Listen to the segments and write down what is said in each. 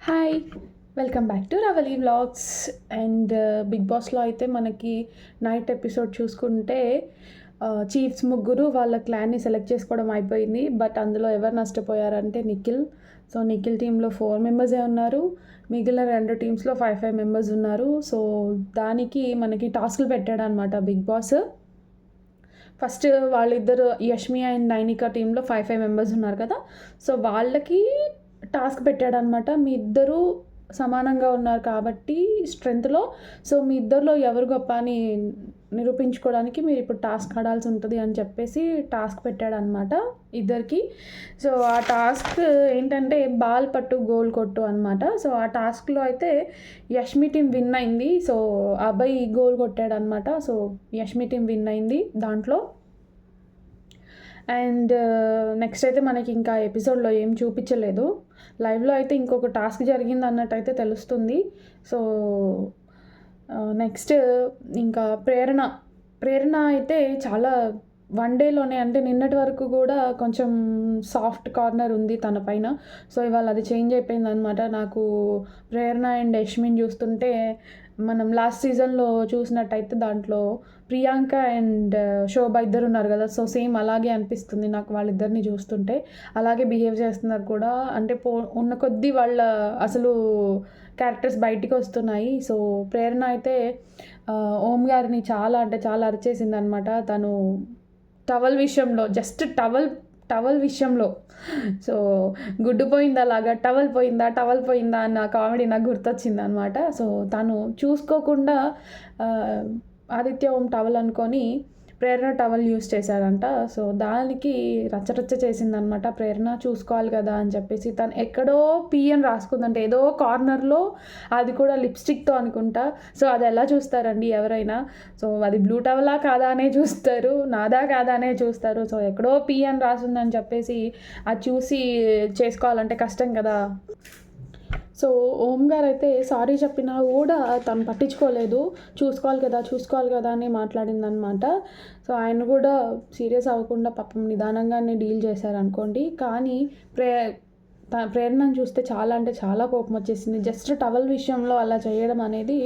Hi! Welcome back to Ravali vlogs. And Bigg బాస్‌లో అయితే మనకి నైట్ ఎపిసోడ్ చూసుకుంటే చీఫ్స్ ముగ్గురు వాళ్ళ క్లాన్‌ని సెలెక్ట్ చేసుకోవడం అయిపోయింది. బట్ అందులో ఎవరు నష్టపోయారంటే నిఖిల్. సో, నిఖిల్ టీమ్‌లో 4 మెంబర్సే ఉన్నారు. మిగిలిన 2 టీమ్స్‌లో 5 మెంబర్స్ ఉన్నారు. సో, దానికి మనకి టాస్క్‌లు పెట్టాడనమాట బిగ్ బాస్. ఫస్ట్ వాళ్ళిద్దరు యష్మి అండ్ నైనిక టీంలో 5 మెంబర్స్ ఉన్నారు కదా! సో, వాళ్ళకి టాస్క్ పెట్టాడనమాట. మీ ఇద్దరు సమానంగా ఉన్నారు కాబట్టి స్ట్రెంగ్త్‌లో, సో, మీ ఇద్దరిలో ఎవరు గొప్ప అని నిరూపించుకోవడానికి మీరు ఇప్పుడు టాస్క్ ఆడాల్సి ఉంటుంది అని చెప్పేసి టాస్క్ పెట్టాడనమాట ఇద్దరికి. సో, ఆ టాస్క్ ఏంటంటే బాల్ పట్టు గోల్ కొట్టు అనమాట. సో, ఆ టాస్క్‌లో అయితే యష్మి టీం విన్ అయింది. సో, అభయ్ గోల్ కొట్టాడనమాట. సో, యష్మి టీం విన్ అయింది దాంట్లో. అండ్ నెక్స్ట్ అయితే మనకి ఇంకా ఎపిసోడ్లో ఏం చూపించలేదు. లైవ్లో అయితే ఇంకొక టాస్క్ జరిగింది అన్నట్టయితే తెలుస్తుంది. సో, నెక్స్ట్ ఇంకా ప్రేరణ అయితే చాలా వన్ డేలోనే, అంటే నిన్నటి వరకు కూడా కొంచెం సాఫ్ట్ కార్నర్ ఉంది తన పైన. సో, ఇవాళ అది చేంజ్ అయిపోయిందనమాట. నాకు ప్రేరణ అండ్ యష్మిని చూస్తుంటే మనం లాస్ట్ సీజన్లో చూసినట్టయితే దాంట్లో ప్రియాంక అండ్ శోభ ఇద్దరు ఉన్నారు కదా! సో, సేమ్ అలాగే అనిపిస్తుంది నాకు వాళ్ళిద్దరిని చూస్తుంటే. అలాగే బిహేవ్ చేస్తున్నారు కూడా. అంటే ఉన్న కొద్దీ వాళ్ళ అసలు క్యారెక్టర్స్ బయటికి వస్తున్నాయి. సో, ప్రేరణ అయితే ఓం గారిని చాలా అంటే చాలా అరిచేసిందనమాట. తను టవల్ విషయంలో, జస్ట్ టవల్ విషయంలో. సో, గుడ్డు పోయిందా లాగా టవల్ పోయిందా అన్న కామెడీ నాకు గుర్తొచ్చిందనమాట. సో, తను చూసుకోకుండా ఆదిత్య ఓం టవల్ అనుకొని ప్రేరణ టవల్ యూస్ చేశాడంట. సో, దానికి రచ్చరచ్చ చేసిందనమాట ప్రేరణ. చూసుకోవాలి కదా అని చెప్పేసి తను ఎక్కడో పీ అని రాసుకుందంటే ఏదో కార్నర్లో, అది కూడా లిప్స్టిక్తో అనుకుంటా. సో, అది ఎలా చూస్తారండి ఎవరైనా? సో, అది బ్లూ టవలా కాదా అనే చూస్తారు, నాదా కాదా అనే చూస్తారు. సో, ఎక్కడో పీ అని రాసిందని చెప్పేసి అది చూసి చేసుకోవాలంటే కష్టం కదా! సో, ఓం గారైతే సారీ చెప్పినా కూడా తను పట్టించుకోలేదు. చూసుకోవాలి కదా అని మాట్లాడిందనమాట. సో, ఆయన కూడా సీరియస్ అవ్వకుండా పాపం నిదానంగానే డీల్ చేశారనుకోండి. కానీ ప్రేరణను చూస్తే చాలా అంటే చాలా కోపం వచ్చేసింది. జస్ట్ టవల్ విషయంలో అలా చేయడం అనేది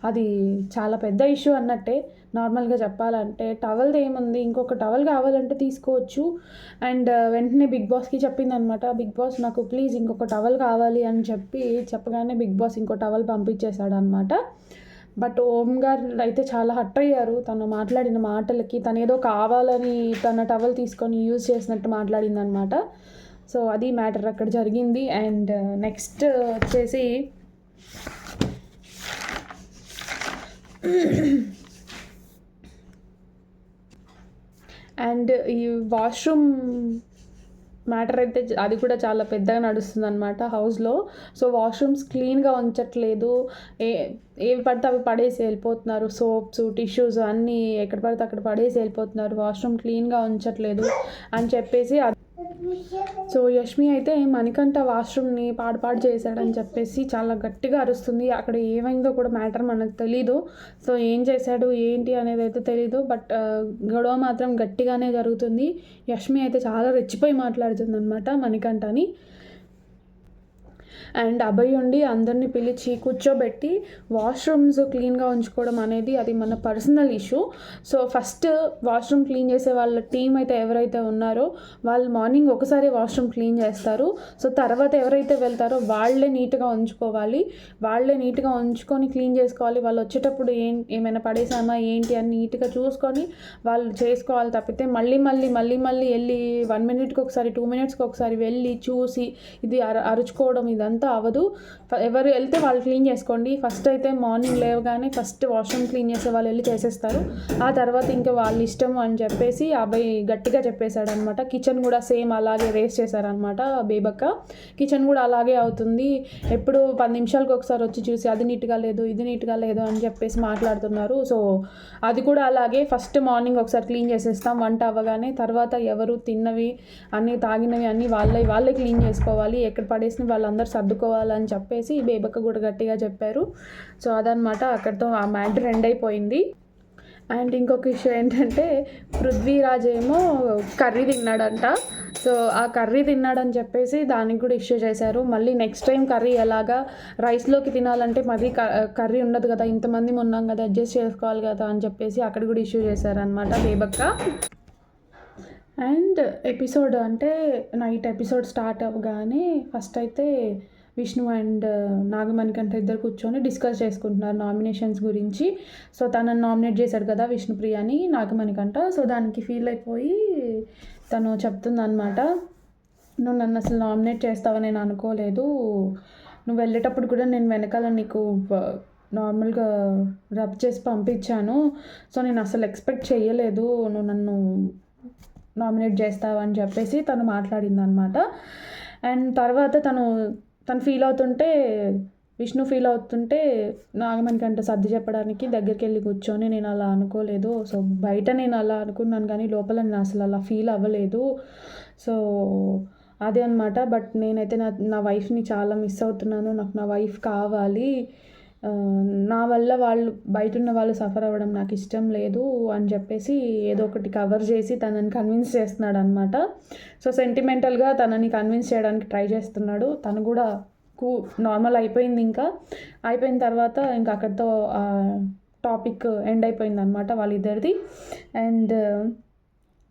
అది చాలా పెద్ద ఇష్యూ అన్నట్టే. నార్మల్గా చెప్పాలంటే టవల్ది ఏముంది, ఇంకొక టవల్ కావాలంటే తీసుకోవచ్చు. అండ్ వెంటనే బిగ్ బాస్కి చెప్పిందనమాట. బిగ్ బాస్ నాకు ప్లీజ్ ఇంకొక టవల్ కావాలి అని చెప్పగానే బిగ్ బాస్ ఇంకో టవల్ పంపించేశాడు అనమాట. బట్ ఓం గారు అయితే చాలా హర్ట్ అయ్యారు తను మాట్లాడిన మాటలకి. తను ఏదో కావాలని తన టవల్ తీసుకొని యూజ్ చేసినట్టు మాట్లాడిందనమాట. సో, అది మ్యాటర్ అక్కడ జరిగింది. అండ్ నెక్స్ట్ వచ్చేసి అండ్ ఈ వాష్రూమ్ మ్యాటర్ అయితే అది కూడా చాలా పెద్దగా నడుస్తుందన్నమాట హౌస్లో. సో, వాష్రూమ్స్ క్లీన్గా ఉంచట్లేదు. ఏవి పడితే అవి పడేసి వెళ్ళిపోతున్నారు. సోప్స్, టిష్యూస్ అన్నీ ఎక్కడ పడితే అక్కడ పడేసి వెళ్ళిపోతున్నారు. వాష్రూమ్ క్లీన్గా ఉంచట్లేదు అని చెప్పేసి. సో, యష్మి అయితే మణికంఠ వాష్రూమ్ని పాడు చేశాడని చెప్పేసి చాలా గట్టిగా అరుస్తుంది. అక్కడ ఏమైందో కూడా మ్యాటర్ మనకు తెలీదు. సో, ఏం చేశాడు ఏంటి అనేది అయితే తెలీదు. బట్ గొడవ మాత్రం గట్టిగానే జరుగుతుంది. యష్మి అయితే చాలా రెచ్చిపోయి మాట్లాడుతుంది అనమాట మణికంఠని. అండ్ అభయ్ ఉండి అందరినీ పిలిచి కూర్చోబెట్టి వాష్రూమ్స్ క్లీన్గా ఉంచుకోవడం అనేది అది మన personal issue. So, first washroom clean చేసే వాళ్ళ టీం అయితే ఎవరైతే ఉన్నారో వాళ్ళు మార్నింగ్ ఒకసారి వాష్రూమ్ క్లీన్ చేస్తారు. సో, తర్వాత ఎవరైతే వెళ్తారో వాళ్ళే నీట్గా ఉంచుకోవాలి. వాళ్ళే నీట్గా ఉంచుకొని క్లీన్ చేసుకోవాలి. వాళ్ళు వచ్చేటప్పుడు ఏమైనా పడేసామా ఏంటి అని నీట్గా చూసుకొని వాళ్ళు చేసుకోవాలి. తప్పితే మళ్ళీ వెళ్ళి 1 మినిట్కి ఒకసారి 2 మినిట్స్కి ఒకసారి వెళ్ళి చూసి ఇది అరుచుకోవడం ఇదంతా అవ్వదు. ఎవరు వెళ్తే వాళ్ళు క్లీన్ చేసుకోండి. ఫస్ట్ అయితే మార్నింగ్ లేవగానే ఫస్ట్ వాష్రూమ్ క్లీన్ చేసే వాళ్ళు వెళ్ళి చేసేస్తారు. ఆ తర్వాత ఇంకా వాళ్ళ ఇష్టం అని చెప్పేసి అబ్బాయి గట్టిగా చెప్పేశాడు అనమాట. కిచెన్ కూడా సేమ్ అలాగే రేస్ చేశారనమాట బేబక్క. కిచెన్ కూడా అలాగే అవుతుంది. ఎప్పుడు 10 నిమిషాలకు ఒకసారి వచ్చి చూసి అది నీట్గా లేదు ఇది నీట్గా లేదు అని చెప్పేసి మాట్లాడుతున్నారు. సో, అది కూడా అలాగే ఫస్ట్ మార్నింగ్ ఒకసారి క్లీన్ చేసేస్తాం వంట అవ్వగానే. తర్వాత ఎవరు తిన్నవి అన్నీ తాగినవి అన్నీ వాళ్ళే క్లీన్ చేసుకోవాలి. ఎక్కడ పడేసిన వాళ్ళందరూ సర్దుకోవాలని చెప్పేసి బేబక్క కూడా గట్టిగా చెప్పారు. సో, అదనమాట అక్కడితో ఆ మ్యాటర్ ఎండ్ అయిపోయింది. అండ్ ఇంకొక ఇష్యూ ఏంటంటే పృథ్వీరాజ్ ఏమో కర్రీ తిన్నాడంట. సో ఆ కర్రీ తిన్నాడని చెప్పేసి దానికి కూడా ఇష్యూ చేశారు. మళ్ళీ నెక్స్ట్ టైం కర్రీ ఎలాగా రైస్లోకి తినాలంటే మరీ కర్రీ ఉండదు కదా, ఇంతమంది ఉన్నాం కదా, అడ్జస్ట్ చేసుకోవాలి కదా అని చెప్పేసి అక్కడ కూడా ఇష్యూ చేశారనమాట బేబక్క. అండ్ ఎపిసోడ్ అంటే నైట్ ఎపిసోడ్ స్టార్ట్ అవ్వగానే ఫస్ట్ అయితే విష్ణు అండ్ నాగమణికంఠ ఇద్దరు కూర్చొని డిస్కస్ చేసుకుంటున్నారు నామినేషన్స్ గురించి. సో తనని నామినేట్ చేశాడు కదా విష్ణుప్రియని నాగమణికంఠ. సో దానికి ఫీల్ అయిపోయి తను చెప్తుందన్నమాట, నువ్వు నన్ను అసలు నామినేట్ చేస్తావని నేను అనుకోలేదు, నువ్వు వెళ్ళేటప్పుడు కూడా నేను వెనకాల నీకు నార్మల్గా రబ్ చేసి పంపించాను, సో నేను అసలు ఎక్స్పెక్ట్ చేయలేదు నువ్వు నన్ను నామినేట్ చేస్తావని చెప్పేసి తను మాట్లాడింది అనమాట. అండ్ తర్వాత తను ఫీల్ అవుతుంటే, విష్ణు ఫీల్ అవుతుంటే నాగమణికంఠ సర్ది చెప్పడానికి దగ్గరికి వెళ్ళి కూర్చొని, నేను అలా అనుకోలేదు, సో బయట నేను అలా అనుకున్నాను కానీ లోపల నేను అసలు అలా ఫీల్ అవ్వలేదు, సో అదే అనమాట. బట్ నేనైతే నా వైఫ్ని చాలా మిస్ అవుతున్నాను, నాకు నా వైఫ్ కావాలి, నా వల్ల వాళ్ళు బయట ఉన్న వాళ్ళు సఫర్ అవ్వడం నాకు ఇష్టం లేదు అని చెప్పేసి ఏదో ఒకటి కవర్ చేసి తనని కన్విన్స్ చేస్తున్నాడు అనమాట. సో సెంటిమెంటల్గా తనని కన్విన్స్ చేయడానికి ట్రై చేస్తున్నాడు. తను కూడా నార్మల్ అయిపోయింది. ఇంకా అయిపోయిన తర్వాత ఇంకా అక్కడితో టాపిక్ ఎండ్ అయిపోయింది అనమాట వాళ్ళిద్దరిది. And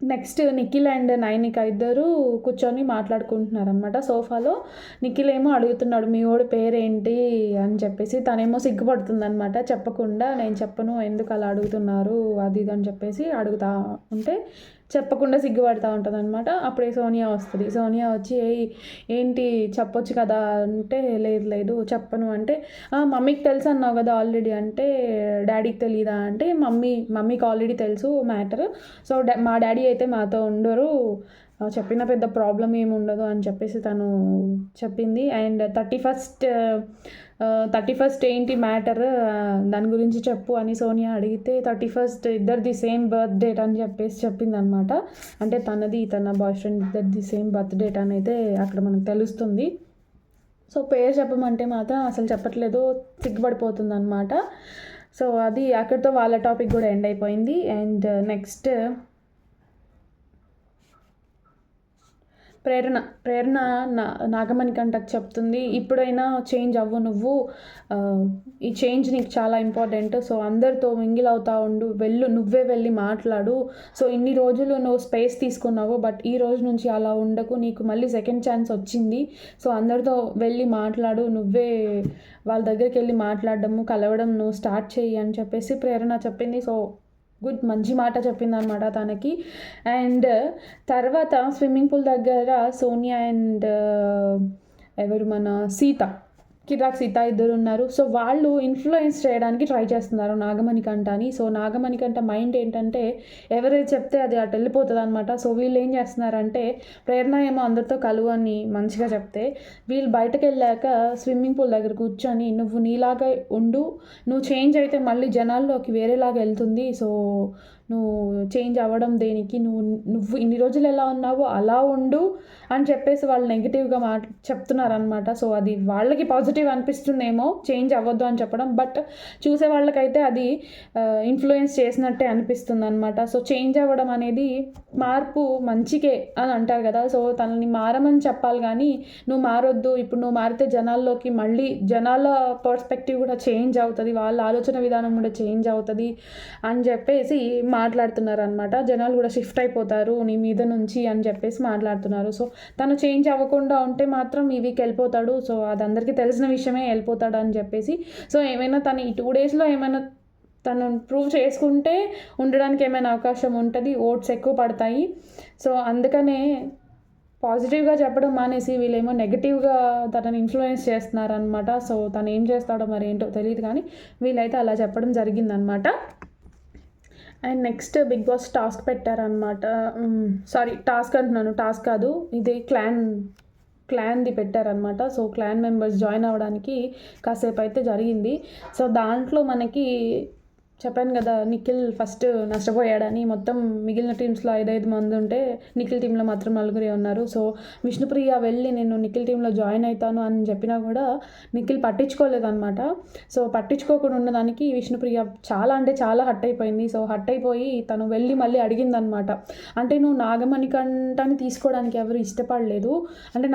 next Nikhil and Nainika ఇద్దరు కూర్చొని మాట్లాడుకుంటున్నారు అనమాట సోఫాలో. నిఖిల్ ఏమో అడుగుతున్నాడు మీ వాడి పేరేంటి అని చెప్పేసి, తనేమో సిగ్గుపడుతుంది అనమాట చెప్పకుండా, నేను చెప్పను ఎందుకు అలా అడుగుతున్నారు అది ఇది అని చెప్పేసి అడుగుతా ఉంటే చెప్పకుండా సిగ్గుపడతా ఉంటుంది అనమాట. అప్పుడే సోనియా వస్తుంది. సోనియా వచ్చి ఏంటి చెప్పొచ్చు కదా అంటే, లేదు చెప్పను అంటే, మమ్మీకి తెలుసు అన్నావు కదా ఆల్రెడీ అంటే, డాడీకి తెలీదా అంటే, మమ్మీకి ఆల్రెడీ తెలుసు మ్యాటర్, సో మా డాడీ అయితే మాతో ఉండరు, చెప్పిన పెద్ద ప్రాబ్లం ఏమి ఉండదు అని చెప్పేసి తను చెప్పింది. అండ్ 31st ఏంటి మ్యాటర్ దాని గురించి చెప్పు అని సోనియా అడిగితే, 31st ఇద్దరిది సేమ్ బర్త్ డేట్ అని చెప్పేసి చెప్పింది అనమాట. అంటే తన బాయ్ ఫ్రెండ్ ఇద్దరిది సేమ్ బర్త్ డేట్ అని అయితే అక్కడ మనకు తెలుస్తుంది. సో పేరు చెప్పమంటే మాత్రం అసలు చెప్పట్లేదు, సిగ్గుపడిపోతుంది అనమాట. సో అది అక్కడితో వాళ్ళ టాపిక్ కూడా ఎండ్ అయిపోయింది. అండ్ నెక్స్ట్ ప్రేరణ నాగమణికంఠకి చెప్తుంది, ఇప్పుడైనా చేంజ్ అవ్వు నువ్వు, ఈ చేంజ్ నీకు చాలా ఇంపార్టెంట్, సో అందరితో మింగిల్ అవుతా ఉండు, నువ్వే వెళ్ళి మాట్లాడు, సో ఇన్ని రోజులు నువ్వు స్పేస్ తీసుకున్నావు, బట్ ఈ రోజు నుంచి అలా ఉండకు, నీకు మళ్ళీ సెకండ్ ఛాన్స్ వచ్చింది, సో అందరితో వెళ్ళి మాట్లాడు, నువ్వే వాళ్ళ దగ్గరికి వెళ్ళి మాట్లాడడము కలవడం నువ్వు స్టార్ట్ చేయి అని చెప్పేసి ప్రేరణ చెప్పింది. సో మంచి మాట చెప్పింది అనమాట తనకి. అండ్ తర్వాత స్విమ్మింగ్ పూల్ దగ్గర సోనియా అండ్ ఎవరు మన కిరాక్ సీత ఇద్దరు ఉన్నారు. సో వాళ్ళు ఇన్ఫ్లుయెన్స్ చేయడానికి ట్రై చేస్తున్నారు నాగమణికంఠని. సో నాగమణికంఠ మైండ్ ఏంటంటే ఎవరైతే చెప్తే అది అటు వెళ్ళిపోతుంది అనమాట. సో వీళ్ళు ఏం చేస్తున్నారంటే, ప్రేరణ ఏమో అందరితో కలువు అని మంచిగా చెప్తే, వీళ్ళు బయటకు వెళ్ళాక స్విమ్మింగ్ పూల్ దగ్గర కూర్చొని నువ్వు నీలాగా ఉండు, నువ్వు చేంజ్ అయితే మళ్ళీ జనాల్లోకి వేరేలాగా వెళ్తుంది, సో నువ్వు చేంజ్ అవ్వడం దేనికి, నువ్వు ఇన్ని రోజులు ఎలా ఉన్నావో అలా ఉండు అని చెప్పేసి వాళ్ళు నెగిటివ్గా చెప్తున్నారనమాట. సో అది వాళ్ళకి పాజిటివ్ అనిపిస్తుందేమో చేంజ్ అవ్వద్దు అని చెప్పడం, బట్ చూసే వాళ్ళకైతే అది ఇన్ఫ్లుయెన్స్ చేసినట్టే అనిపిస్తుంది అనమాట. సో చేంజ్ అవ్వడం అనేది మార్పు మంచికే అని అంటారు కదా, సో తనని మారమని చెప్పాలి కానీ నువ్వు మారొద్దు, ఇప్పుడు నువ్వు మారితే జనాల్లోకి మళ్ళీ జనాల పర్స్పెక్టివ్ కూడా చేంజ్ అవుతుంది, వాళ్ళ ఆలోచన విధానం కూడా చేంజ్ అవుతుంది అని చెప్పేసి మాట్లాడుతున్నారు అనమాట. జనాలు కూడా షిఫ్ట్ అయిపోతారు నీ మీద నుంచి అని చెప్పేసి మాట్లాడుతున్నారు. సో తను చేంజ్ అవ్వకుండా ఉంటే మాత్రం ఈ వీక్ వెళ్ళిపోతాడు, సో అది అందరికీ తెలిసిన విషయమే, వెళ్ళిపోతాడు అని చెప్పేసి. సో ఏమైనా తను ఈ 2 daysలో ఏమైనా తను ప్రూవ్ చేసుకుంటే ఉండడానికి ఏమైనా అవకాశం ఉంటుంది, ఓట్స్ ఎక్కువ పడతాయి. సో అందుకనే పాజిటివ్గా చెప్పడం మానేసి వీళ్ళేమో నెగిటివ్గా తనని ఇన్ఫ్లుయెన్స్ చేస్తున్నారనమాట. సో తను ఏం చేస్తాడో మరి ఏంటో తెలియదు కానీ వీళ్ళైతే అలా చెప్పడం జరిగిందనమాట. And next Bigg Boss task పెట్టారనమాట. టాస్క్ అంటున్నాను, టాస్క్ కాదు, ఇది క్లాన్ది పెట్టారనమాట. సో క్లాన్ మెంబర్స్ జాయిన్ అవ్వడానికి కాసేపు అయితే జరిగింది. సో దాంట్లో మనకి చెప్పాను కదా నిఖిల్ ఫస్ట్ నష్టపోయాడని. మొత్తం మిగిలిన టీమ్స్లో 5 మంది ఉంటే నిఖిల్ టీంలో మాత్రం 4 ఉన్నారు. సో విష్ణుప్రియ వెళ్ళి నేను నిఖిల్ టీంలో జాయిన్ అవుతాను అని చెప్పినా కూడా నిఖిల్ పట్టించుకోలేదన్నమాట. సో పట్టించుకోకుండా ఉన్నదానికి విష్ణుప్రియ చాలా అంటే చాలా హర్ట్ అయిపోయింది. సో హర్ట్ అయిపోయి తను వెళ్ళి మళ్ళీ అడిగిందనమాట. అంటే నువ్వు నాగమణికంటని తీసుకోవడానికి ఎవరు ఇష్టపడలేదు, అంటే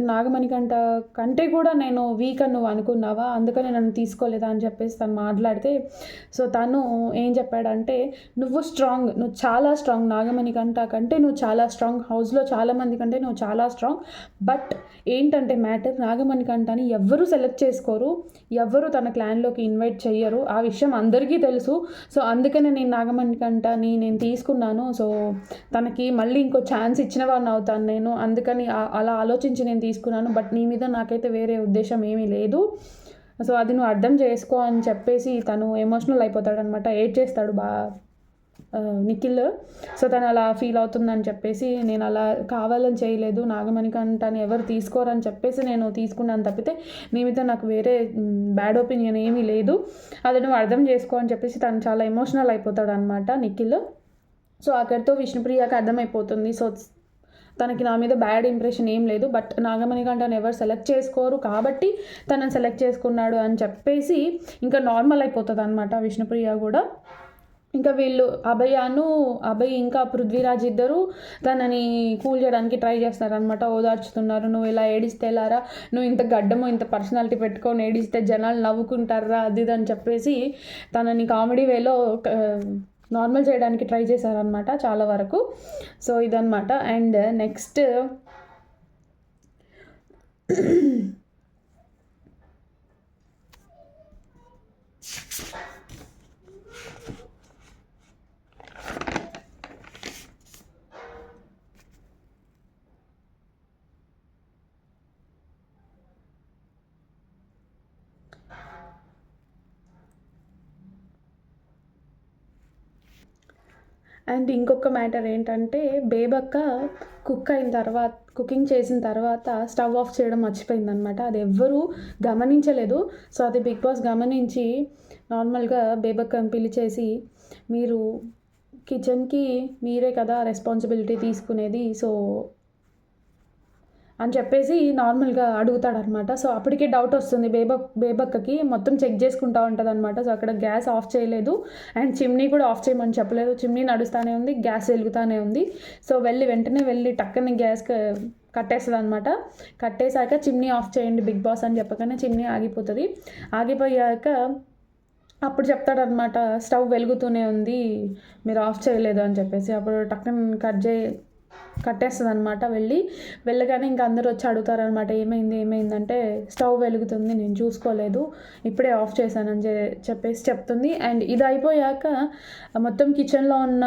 నాగమణికంట కంటే కూడా నేను వీక్ అని నువ్వు అనుకున్నావా, అందుకని నన్ను తీసుకోలేదా అని చెప్పేసి తను మాట్లాడితే, సో తను ఏం చెప్పాడంటే నువ్వు చాలా స్ట్రాంగ్, నాగమణి కంటే నువ్వు చాలా స్ట్రాంగ్, హౌస్లో చాలామంది కంటే నువ్వు చాలా స్ట్రాంగ్. బట్ ఏంటంటే మ్యాటర్, నాగమణి కంటని ఎవ్వరూ సెలెక్ట్ చేసుకోరు, ఎవ్వరు తన క్లాన్లోకి ఇన్వైట్ చెయ్యరు, ఆ విషయం అందరికీ తెలుసు. సో అందుకనే నేను నాగమణి కంటని నేను తీసుకున్నాను. సో తనకి మళ్ళీ ఇంకో ఛాన్స్ ఇచ్చిన వాడిని అవుతాను నేను, అందుకని అలా ఆలోచించి నేను తీసుకున్నాను. బట్ నీ మీద నాకైతే వేరే ఉద్దేశం ఏమీ లేదు, సో అది నువ్వు అర్థం చేసుకో అని చెప్పేసి తను ఎమోషనల్ అయిపోతాడనమాట, ఏడ్చేస్తాడు నిఖిల్. సో తను అలా ఫీల్ అవుతుందని చెప్పేసి, నేను అలా కావాలని చేయలేదు, నాగమణికంటని ఎవరు తీసుకోరని చెప్పేసి నేను తీసుకున్నాను తప్పితే నీ మీద నాకు వేరే బ్యాడ్ ఒపీనియన్ ఏమీ లేదు, అది నువ్వు అర్థం చేసుకో అని చెప్పేసి తను చాలా ఎమోషనల్ అయిపోతాడు అనమాట నిఖిల్. సో అక్కడితో విష్ణుప్రియకి అర్థమైపోతుంది, సో తనకి నా మీద బ్యాడ్ ఇంప్రెషన్ ఏం లేదు, బట్ నాగమణికంటను ఎవరు సెలెక్ట్ చేసుకోరు కాబట్టి తనని సెలెక్ట్ చేసుకున్నాడు అని చెప్పేసి ఇంకా నార్మల్ అయిపోతుంది అనమాట విష్ణుప్రియ కూడా. ఇంకా వీళ్ళు అభయ్ ఇంకా పృథ్వీరాజ్ ఇద్దరు తనని కూల్ చేయడానికి ట్రై చేస్తారనమాట, ఓదార్చుతున్నారు. నువ్వు ఇలా ఏడిస్తే ఎలారా, నువ్వు ఇంత గడ్డము ఇంత పర్సనాలిటీ పెట్టుకొని ఏడిస్తే జనాలు నవ్వుకుంటారా అది ఇది అని చెప్పేసి తనని కామెడీ వేలో నార్మల్ చేయడానికి ట్రై చేశారనమాట చాలా వరకు. సో ఇదనమాట. అండ్ నెక్స్ట్ అండ్ ఇంకొక మ్యాటర్ ఏంటంటే, బేబక్క కుకింగ్ చేసిన తర్వాత స్టవ్ ఆఫ్ చేయడం మర్చిపోయిందనమాట. అది ఎవ్వరూ గమనించలేదు. సో అది బిగ్ బాస్ గమనించి నార్మల్గా బేబక్కని పిలిచేసి, మీరు కిచెన్కి మీరే కదా రెస్పాన్సిబిలిటీ తీసుకునేది, సో అని చెప్పేసి నార్మల్గా అడుగుతాడనమాట. సో అప్పటికే డౌట్ వస్తుంది బేబక్కకి, మొత్తం చెక్ చేసుకుంటూ ఉంటుంది అనమాట. సో అక్కడ గ్యాస్ ఆఫ్ చేయలేదు అండ్ చిమ్నీ కూడా ఆఫ్ చేయమని చెప్పలేదు, చిమ్నీ నడుస్తూనే ఉంది, గ్యాస్ వెలుగుతూనే ఉంది. సో వెంటనే వెళ్ళి టక్కని గ్యాస్ కట్టేస్తుంది అనమాట. కట్టేశాక చిమ్నీ ఆఫ్ చేయండి బిగ్ బాస్ అని చెప్పగానే చిమ్నీ ఆగిపోతుంది. ఆగిపోయాక అప్పుడు చెప్తాడనమాట, స్టవ్ వెలుగుతూనే ఉంది మీరు ఆఫ్ చేయలేదు అని చెప్పేసి. అప్పుడు టక్కని కట్టేస్తుంది అనమాట. వెళ్ళగానే ఇంకా అందరూ వచ్చి అడుగుతారనమాట, ఏమైందంటే స్టవ్ వెలుగుతుంది నేను చూసుకోలేదు, ఇప్పుడే ఆఫ్ చేశానని చెప్పేసి చెప్తుంది. అండ్ ఇది అయిపోయాక మొత్తం కిచెన్లో ఉన్న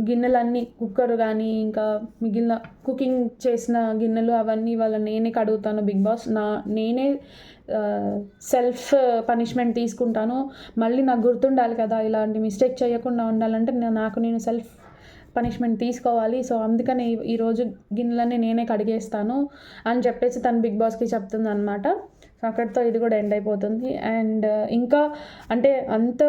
గిన్నెలన్నీ, కుక్కర్ కానీ ఇంకా మిగిలిన కుకింగ్ చేసిన గిన్నెలు అవన్నీ నేనే కడుగుతాను బిగ్ బాస్, నేనే సెల్ఫ్ పనిష్మెంట్ తీసుకుంటాను, మళ్ళీ నాకు గుర్తుండాలి కదా, ఇలాంటి మిస్టేక్ చేయకుండా ఉండాలంటే నేను సెల్ఫ్ పనిష్మెంట్ తీసుకోవాలి. సో అందుకని ఈరోజు గిన్నెలన్నీ నేనే కడిగేస్తాను అని చెప్పేసి తను బిగ్ బాస్కి చెప్తుంది అనమాట. సో అక్కడితో ఇది కూడా ఎండ్ అయిపోతుంది. అండ్ ఇంకా అంటే అంత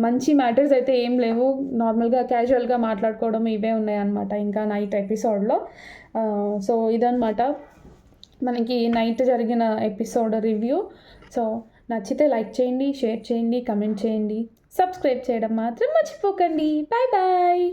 మంచి మ్యాటర్స్ అయితే ఏం లేవు, నార్మల్గా క్యాజువల్గా మాట్లాడుకోవడం ఇవే ఉన్నాయన్నమాట ఇంకా నైట్ ఎపిసోడ్లో. సో ఇదన్నమాట మనకి నైట్ జరిగిన ఎపిసోడ్ రివ్యూ. సో నచ్చితే లైక్ చేయండి, షేర్ చేయండి, కమెంట్ చేయండి, సబ్స్క్రైబ్ చేయడం మాత్రం మర్చిపోకండి. Bye bye.